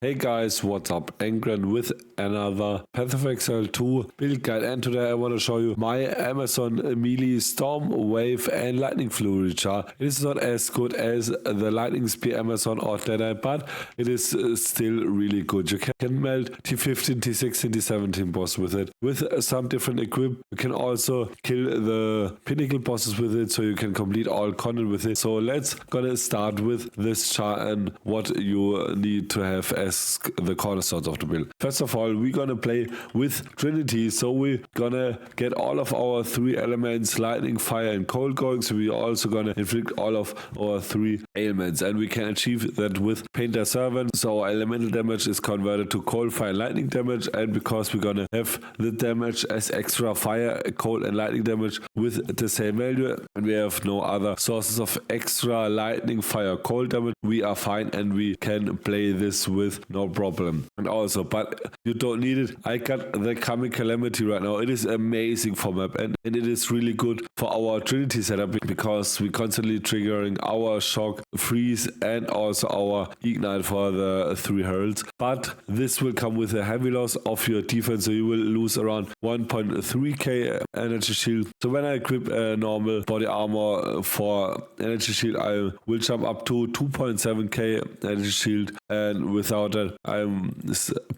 Hey guys, what's up? Angren with another Path of Exile 2 build guide, and today I want to show you my Amazon melee Storm Wave and Lightning Flurry char. It is not as good as the Lightning Spear Amazon or Deadeye, but it is still really good. You can melt T15, T16, T17 boss with it. With some different equip, you can also kill the pinnacle bosses with it, so you can complete all content with it. So let's gonna start with this char and what you need to have as the cornerstones of the build. First of all, we're gonna play with Trinity, so we're gonna get all of our three elements, lightning, fire and cold going. So we're also gonna inflict all of our three ailments, and we can achieve that with Painter Servant. So our elemental damage is converted to cold, fire and lightning damage, and because we're gonna have the damage as extra fire, cold and lightning damage with the same value, and we have no other sources of extra lightning, fire, cold damage, we are fine and we can play this with no problem. And also, but you don't need it. I got the Coming Calamity right now. It is amazing for map, and it is really good for our Trinity setup because we constantly triggering our shock, freeze and also our ignite for the 3 heralds. But this will come with a heavy loss of your defense, so you will lose around 1.3k energy shield. So when I equip a normal body armor for energy shield, I will jump up to 2.7k energy shield, and without that I'm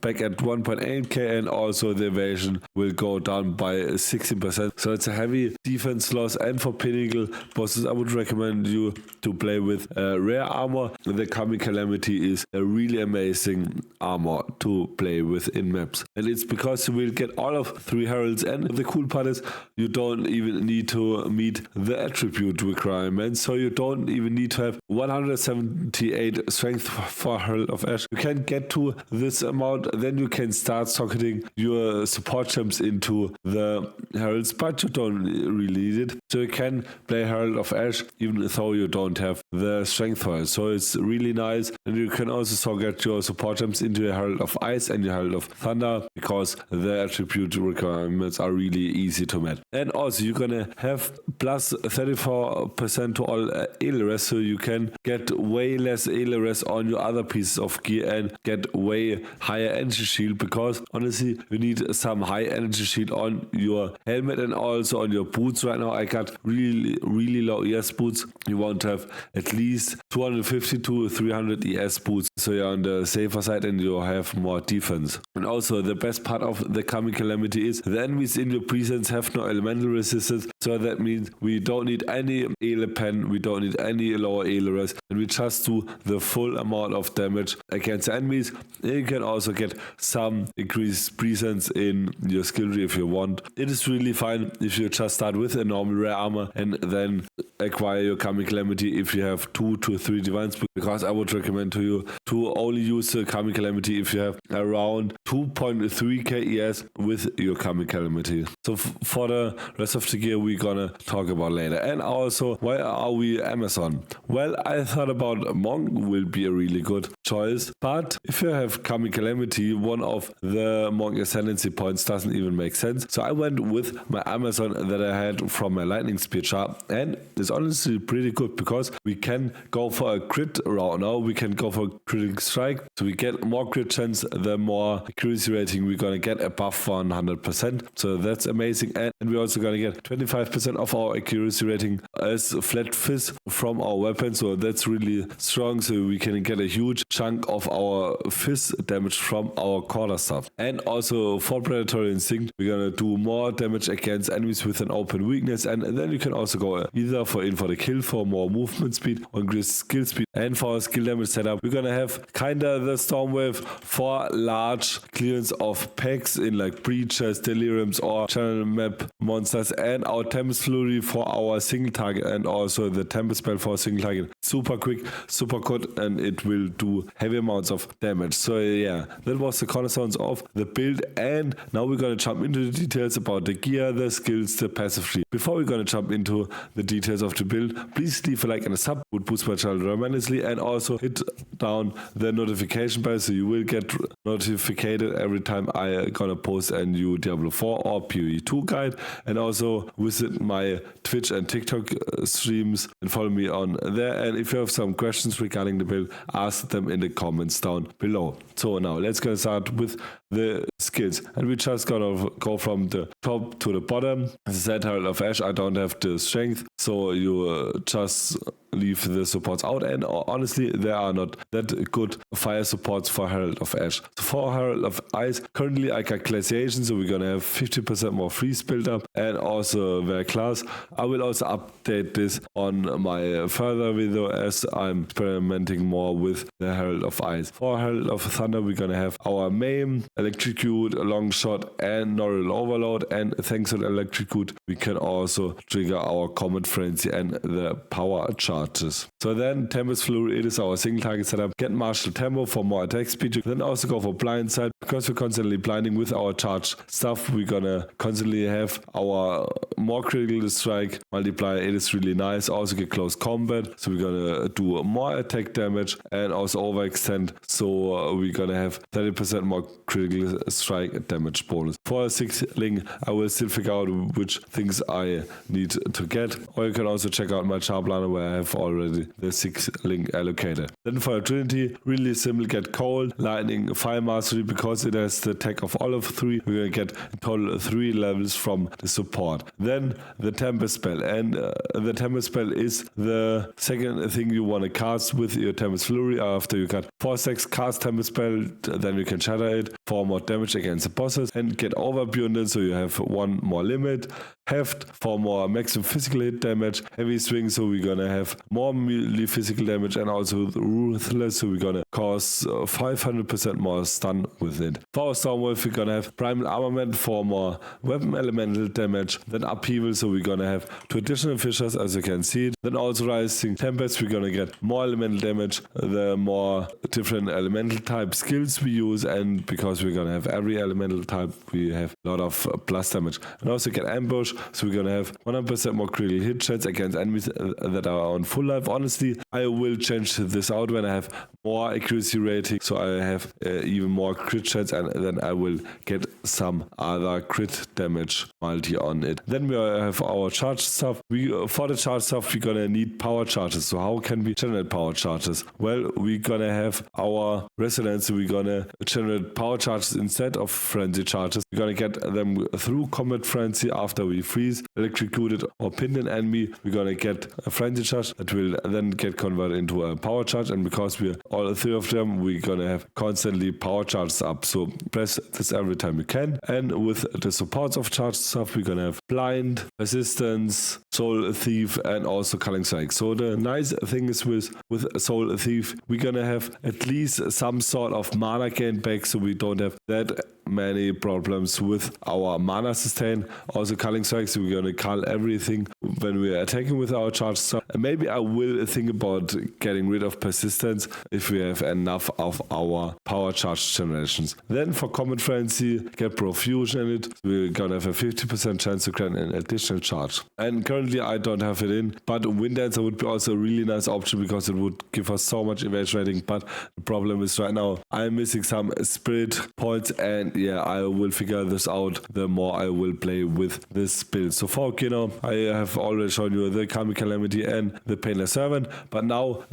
back at 1.8k, and also the evasion will go down by 16%. So it's a heavy defense loss, and for pinnacle bosses I would recommend you to play with rare armor. The Coming Calamity is a really amazing armor to play with in maps, and it's because you will get all of 3 heralds, and the cool part is you don't even need to meet the attribute requirements, so you don't even need to have 178 strength for Herald of Ash. You can get to this amount, then you can start socketing your support gems into the heralds, but you don't really need it. So you can play Herald of Ash even though you don't have the strength for it. So it's really nice, and you can also socket your support gems into a Herald of Ice and your Herald of Thunder because the attribute requirements are really easy to meet. And also you're gonna have plus 34% to all ALRS, so you can get way less ALRS on your other pieces of gear and get way higher energy shield, because honestly you need some high energy shield on your helmet and also on your boots. Right now I got really low ES boots. You want to have at least 250 to 300 ES boots, so you're on the safer side and you have more defense. And also the best part of the Coming Calamity is the enemies in your presence have no elemental resistance, so that means we don't need any ele pen, we don't need any lower ALRS, and we just do the full amount of damage against the enemies. You can also get some increased presence in your skill tree if you want. It is really fine if you just start with a normal rare armor and then acquire your Coming Calamity if you have 2 to 3 divines, because I would recommend to you to only use the Coming Calamity if you have around 2.3k ES with your Coming Calamity. So for the rest of the gear we're gonna talk about later. And also, why are we Amazon? Well, I thought about Monk will be a really good choice, but if you have Coming Calamity, one of the Monk Ascecdency points doesn't even make sense. So I went with my Amazon that I had from my Lightning Spear char, and it's honestly pretty good because we can go for a crit route now. We can go for a critical strike, so we get more crit chance the more accuracy rating we're gonna get above 100%. So that's amazing, and we're also gonna get 25% of our accuracy rating as flat fizz from our weapon, so that's really strong. So we can get a huge chunk of our fizz damage from our quarter stuff. And also for Predatory Instinct we're gonna do more damage against enemies with an open weakness, and then you can also go either for the kill for more movement speed or increased skill speed. And for our skill damage setup we're gonna have kinda the Storm Wave for large clearance of packs in like breaches, deliriums or channel map monsters, and our Tempest Flurry for our single target, and also the Tempest spell for a single target. Super quick, super good, and it will do heavy amounts of damage. So yeah, that was the cornerstones of the build, and now we're gonna jump into the details about the gear, the skills, the passive tree. Before we're gonna jump into the details of the build, please leave a like and a sub, would boost my channel tremendously, and also hit down the notification bell so you will get notified every time I gonna post a new Diablo 4 or PoE 2 guide. And also visit my Twitch and TikTok streams and follow me on there. And if you have some questions regarding the build, ask them in the comments down below. So now let's get started with the skills, and we're just gonna go from the top to the bottom. As I said, Herald of Ash, I don't have the strength, so you just leave the supports out, and honestly there are not that good fire supports for Herald of Ash. So for Herald of Ice, currently I got glaciation, so we're gonna have 50% more freeze build up and also their class. I will also update this on my further video as I'm experimenting more with the Herald of Ice. For Herald of Thunder, we're gonna have our main, Electrocute, Long Shot and Neural Overload, and thanks to Electrocute we can also trigger our Comet Frenzy and the power charges. So then Tempest Flurry, it is our single target setup. Get Martial Tempo for more attack speed. Then also go for Blind Sight, because we're constantly blinding with our charged stuff. We're gonna constantly have our more critical strike multiplier. It is really nice. Also get close combat, so we're gonna do more attack damage and also overextend, so we're gonna have 30% more critical strike damage bonus. For a 6 link, I will still figure out which things I need to get, or you can also check out my char planner where I have already the 6 link allocated. Then for a Trinity, really simple, get Cold, Lightning, Fire Mastery, because it has the attack of all of 3. We're gonna get in total 3 levels from the support. Then the Tempest spell, and the Tempest spell is the second thing you want to cast with your Tempest Flurry. After you got 4 stacks, cast Tempest spell, then you can shatter it for more damage against the bosses, and get Overabundant, so you have 1 more limit. Heft for more maximum physical hit damage. Heavy Swing, so we're gonna have more melee physical damage, and also Ruthless, so we're gonna cause 500% more stun with it. For our Storm Wave, we're gonna have Primal Armament for more weapon elemental damage. Then Upheaval, so we're gonna have 2 additional fissures, as you can see it. Then also Rising Tempest, we're gonna get more elemental damage the more different elemental type skills we use, and because we're gonna have every elemental type, we have a lot of plus damage. And also get Ambush, so we're gonna have 100% more critical hit chance against enemies that are on full life. Honestly, I will change this out when I have more accuracy rating, so I have even more crit chance, and then I will get some other crit damage multi on it. Then we have our charge stuff. For the charge stuff, we're gonna need power charges. So how can we generate power charges? Well, we're gonna have our resonance, so we're gonna generate power charges instead of frenzy charges. We're gonna get them through Comet Frenzy after we freeze, electrocuted, or pinned an enemy. We're gonna get a frenzy charge that will then get converted into a power charge, and because we're all 3 of them, we're gonna have constantly power charges up. So press this every time you can. And with the supports of charge stuff, we're gonna have Blind, Persistence, Soul Thief, and also Culling Strike. So the nice thing is with Soul Thief, we're gonna have at least some sort of mana gain back, so we don't have that many problems with our mana sustain. Also Culling Strike, so we're gonna cull everything when we're attacking with our charge stuff. And maybe I will think about getting rid of Persistence if we have enough of our power charge generations. Then for Comet Frenzy, get Profusion in it. We're gonna have a 50% chance to grant an additional charge. And currently I don't have it in, but Wind Dancer would be also a really nice option because it would give us so much evasion rating. But the problem is right now I'm missing some spirit points, and yeah, I will figure this out the more I will play with this build. So for Kino, I have already shown you the Kami Calamity and the Painless Servant, but now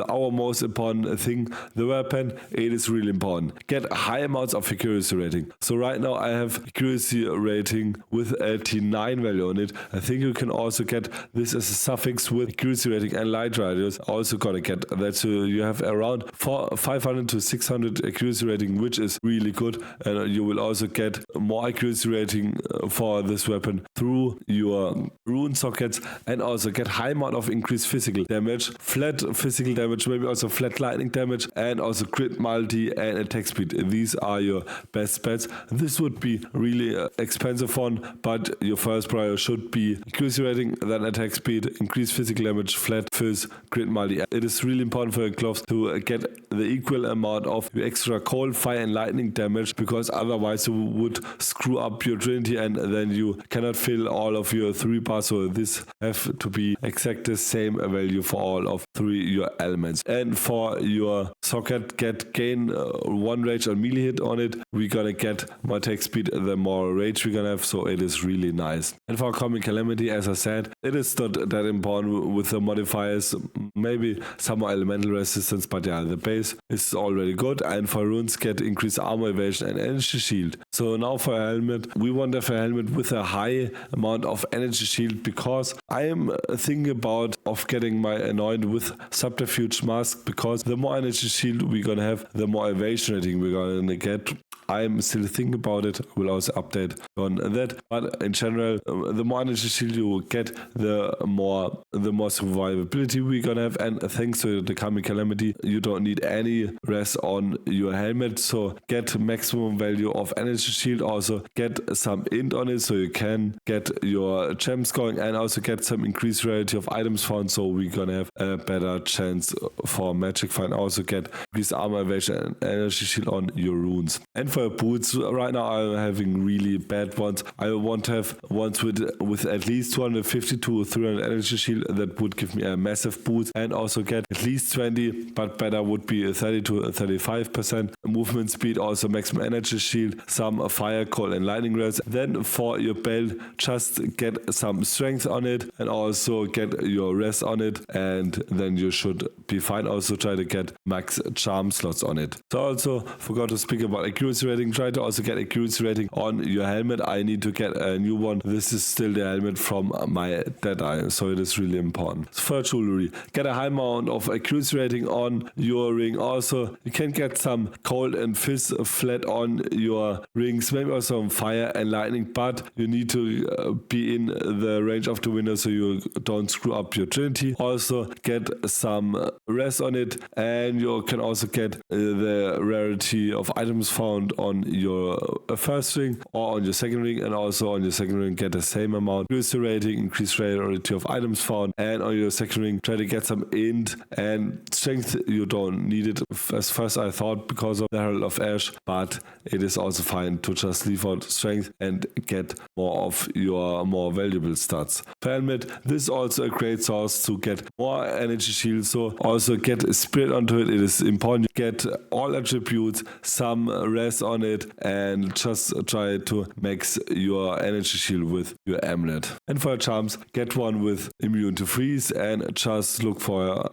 our most important thing, the weapon, it is really important. Get high amounts of accuracy rating. So right now I have accuracy rating with a T9 value on it. I think you can also get this as a suffix with accuracy rating and light radius. Also gonna get that, so you have around 500 to 600 accuracy rating, which is really good. And you will also get more accuracy rating for this weapon through your rune sockets, and also get high amount of increased physical damage, flat physical damage, maybe also flat lightning damage, and also crit multi and attack speed. These are your best bets. This would be really expensive one, but your first prior should be accuracy rating, then attack speed, increased physical damage, flat fizz, crit multi. It is really important for your gloves to get the equal amount of your extra cold, fire and lightning damage, because otherwise otherwise you would screw up your Trinity and then you cannot fill all of your 3 bars. So this have to be exact the same value for all of 3 your elements. And for your socket gain 1 rage or melee hit on it, we're gonna get more attack speed the more rage we're gonna have, so it is really nice. And for common calamity, as I said, it is not that important with the modifiers, maybe some more elemental resistance, but yeah, the base is already good. And for runes, get increased armor evasion and energy shield. So now for a helmet, we want to have a helmet with a high amount of energy shield, because I am thinking about of getting my anoint with subterfuge mask, because the more energy shield we're gonna have, the more evasion rating we're gonna get. I'm still thinking about it. I will also update on that. But in general, the more energy shield you get, the more survivability we're gonna have. And thanks to the coming calamity, you don't need any rest on your helmet. So get maximum value of energy shield. Also get some int on it, so you can get your gems going, and also get some increased rarity of items found. So we're gonna have a better chance for magic find. Also get increased armor evasion and energy shield on your runes. And for boots, right now I'm having really bad ones. I want to have ones with at least 250 to 300 energy shield. That would give me a massive boost, and also get at least 20, but better would be 30 to 35% movement speed, also maximum energy shield, some fire, cold and lightning rest. Then for your belt, just get some strength on it and also get your rest on it, and then you should be fine. Also try to get max charm slots on it. So also forgot to speak about accuracy rating. Try to also get accuracy rating on your helmet. I need to get a new one. This is still the helmet from my dead eye, so it is really important. For jewelry, get a high amount of accuracy rating on your ring. Also you can get some cold and fizz flat on your rings, maybe also some fire and lightning, but you need to be in the range of the window so you don't screw up your Trinity. Also get some rest on it, and you can also get the rarity of items found on your first ring or on your second ring, and also on your second ring get the same amount. Accuracy rating, increased rarity of items found, and on your second ring try to get some int and strength. You don't need it as first I thought because of the Herald of Ash, but it is also fine to just leave out strength and get more of your more valuable stats. For helmet, this is also a great source to get more energy shield, so also get spirit onto it. It is important. Get all attributes, some rest on it, and just try to max your energy shield with your amulet. And for charms, get one with immune to freeze, and just look for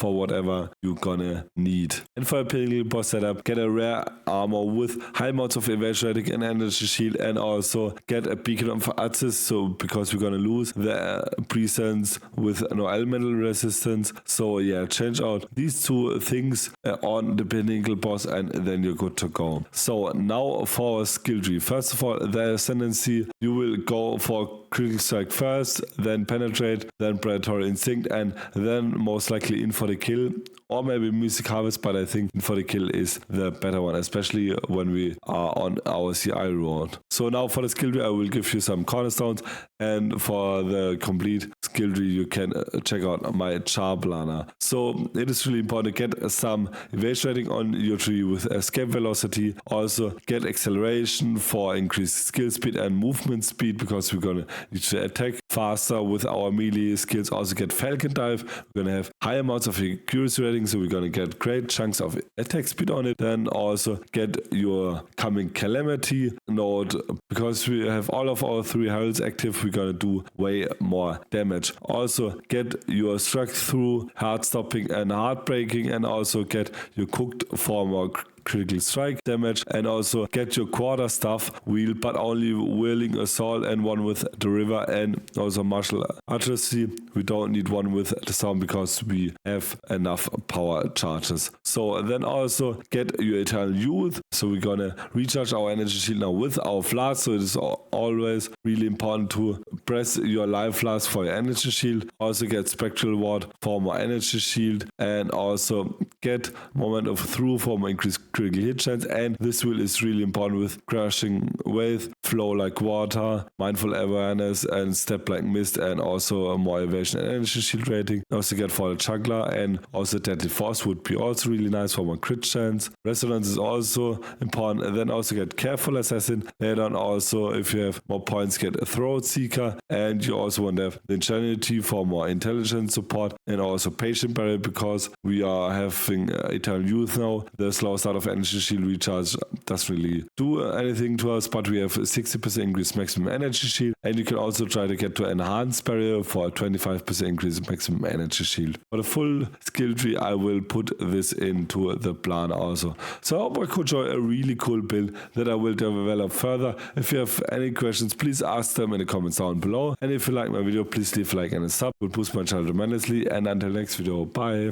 whatever you're gonna need. And for a pinnacle boss setup, get a rare armor with high amounts of evasion rating and energy shield, and also get a beacon of Ascecdency, so because we're gonna lose the presence with no elemental resistance. So yeah, change out these 2 things on the pinnacle boss, and then you're good to go. So now for skill tree. First of all, the Ascecdency, you will go for critical strike first, then penetrate, then predatory instinct, and then most likely in for the kill, or maybe music harvest, but I think in for the kill is the better one, especially when we are on our CI reward. So now for the skill tree, I will give you some cornerstones, and for the complete skill tree you can check out my char planner. So it is really important to get some evasion rating on your tree with escape velocity, also get acceleration for increased skill speed and movement speed, because we're gonna need to attack faster with our melee skills. Also get falcon dive, we're gonna have high amounts of accuracy rating, so we're gonna get great chunks of attack speed on it. Then also get your coming calamity node, because we have all of our 3 heralds active, we're gonna do way more damage. Also get your struck through, hard stopping and heartbreaking, and also get your cooked for more critical strike damage, and also get your quarter staff wheel, but only wielding assault, and one with the river, and also martial artistry. We don't need one with the sound because we have enough power charges. So then also get your eternal youth, so we're gonna recharge our energy shield now with our flask. So it is always really important to press your life flask for your energy shield. Also get spectral ward for more energy shield, and also get moment of through for more increased critical hit chance, and this wheel is really important with crushing wave flow like water, mindful awareness, and step like mist, and also a more evasion and energy shield rating. Also get for the juggler, and also deadly force would be also really nice for my crit chance. Resonance is also important, and then also get careful assassin. Later on also, if you have more points, get a throat seeker, and you also want to have the ingenuity for more intelligence support, and also patient barrier because we are having eternal youth now. The slow start of energy shield recharge doesn't really do anything to us, but we have 60% increase maximum energy shield, and you can also try to get to enhanced barrier for a 25% increase maximum energy shield. For the full skill tree, I will put this into the plan also. So I hope I could show a really cool build that I will develop further. If you have any questions, please ask them in the comments down below, and if you like my video, please leave a like and a sub. It will boost my channel tremendously, and until next video, bye.